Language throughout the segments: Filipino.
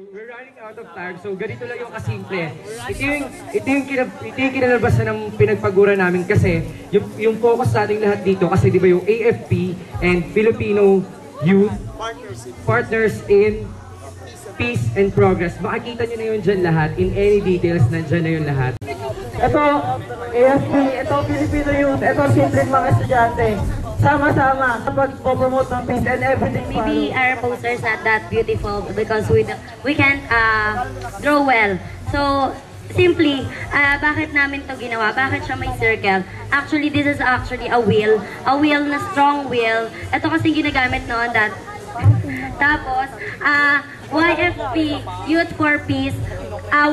We're running out of time, so ganito lang yung kasimple. Ito yung kinalabasan ng pinagpagura namin kasi yung focus sa ating lahat dito kasi di ba yung AFP and Filipino Youth Partners in Peace and Progress. Makikita nyo na yun dyan lahat. In any details, nandyan na yun lahat. Ito, AFP, ito Filipino Youth, ito simpleng mga estudyante. Sama-sama kapag po-promote ng peace and everything. Maybe our posters not that beautiful because we can't draw well. So, simply, bakit namin to ginawa? Bakit siya may circle? Actually, this is actually a wheel na strong wheel. Ito kasi ginagamit noon that. Tapos, YFP, Youth for Peace,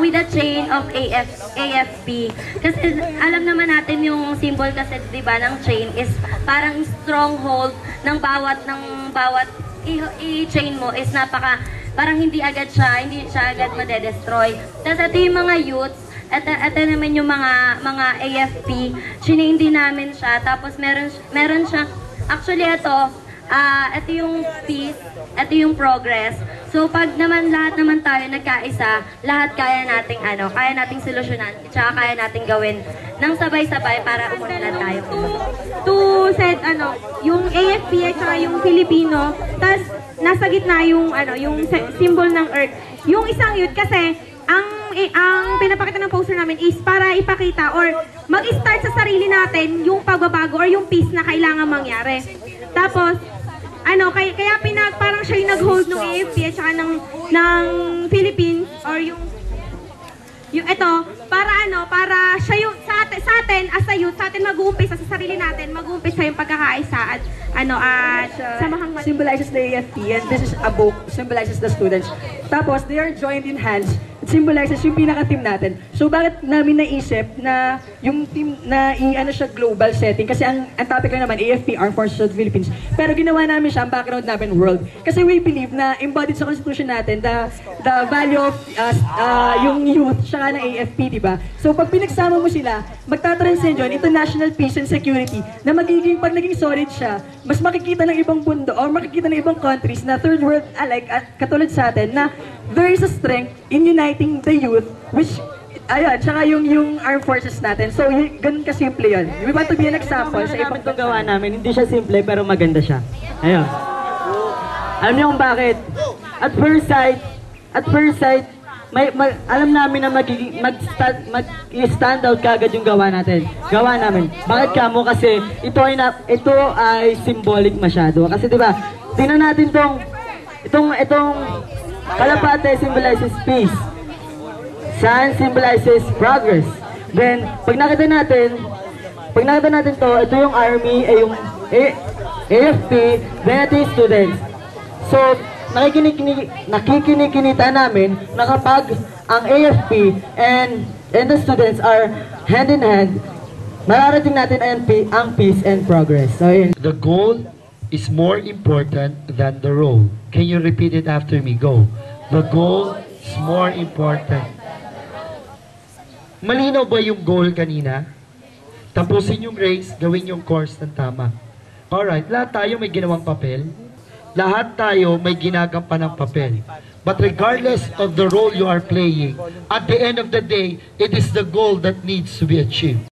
with a chain of AFP. Kasi alam naman natin yung symbol kasi diba ng chain is parang stronghold ng bawat i-chain mo is parang hindi siya agad madedestroy. Tapos ito yung mga youths, ito naman yung mga AFP, chinain din namin siya. Tapos meron siya, actually ito yung peace, ito yung progress. So pag naman lahat naman tayo nagkaisa, lahat kaya nating solusyonan, tsaka kaya nating gawin ng sabay-sabay para umunlad tayo. To set yung AFP at saka yung Filipino, tas nasa gitna yung symbol ng Earth. Yung isang youth kasi ang pinapakita ng poster namin is para ipakita or mag-start sa sarili natin yung pagbabago or yung peace na kailangan mangyari. Tapos kaya parang siya yung nag-hold ng AFP at saka ng Philippines or yung ito para siya yung sa atin as a youth, sa atin mag-uumpisa sa sarili natin, mag-uumpisa yung pagkakaisa at samahang symbolizes the AFP and this is a book, symbolizes the students. Tapos they are joined in hands. It symbolizes yung pinaka-team natin. So bakit namin naisip na yung team na siya global setting? Kasi ang topic lang naman, AFP, Armed Forces of the Philippines. Pero ginawa namin siya, ang background namin, world. Kasi we believe na embodied sa constitution natin, the value of yung youth, siya ng AFP, diba? So pag pinagsama mo sila, magtatranscend yun into national peace and security na pag naging solid siya, mas makikita ng ibang mundo o makikita ng ibang countries na third world alike at katulad sa atin na there is a strength in uniting the youth, which, ayun, tsaka yung armed forces natin. So, ganun kasimple yun. We want to be an example sa ibang gawa namin. Hindi siya simple, pero maganda siya. Ayun. Alam niyo kung bakit? At first sight, alam namin na mag-stand out kagad yung gawa natin. Gawa namin. Bakit kamo? Kasi ito ay symbolic masyado. Kasi diba, tingnan natin itong kalapate symbolizes peace. Sun symbolizes progress. Then, pag nakita natin to, ito yung army, yung AFP, then ito yung students. So, nakikinikinita namin na kapag ang AFP and the students are hand in hand, mararating natin ang peace and progress. So, yun. The goal is more important than the role. Can you repeat it after me? Go. The goal is more important. Malinaw ba yung goal kanina? Tapusin yung race, gawin yung course ng tama. Alright, lahat tayo may ginawang papel. Lahat tayo may ginagampanan ng papel. But regardless of the role you are playing, at the end of the day, it is the goal that needs to be achieved.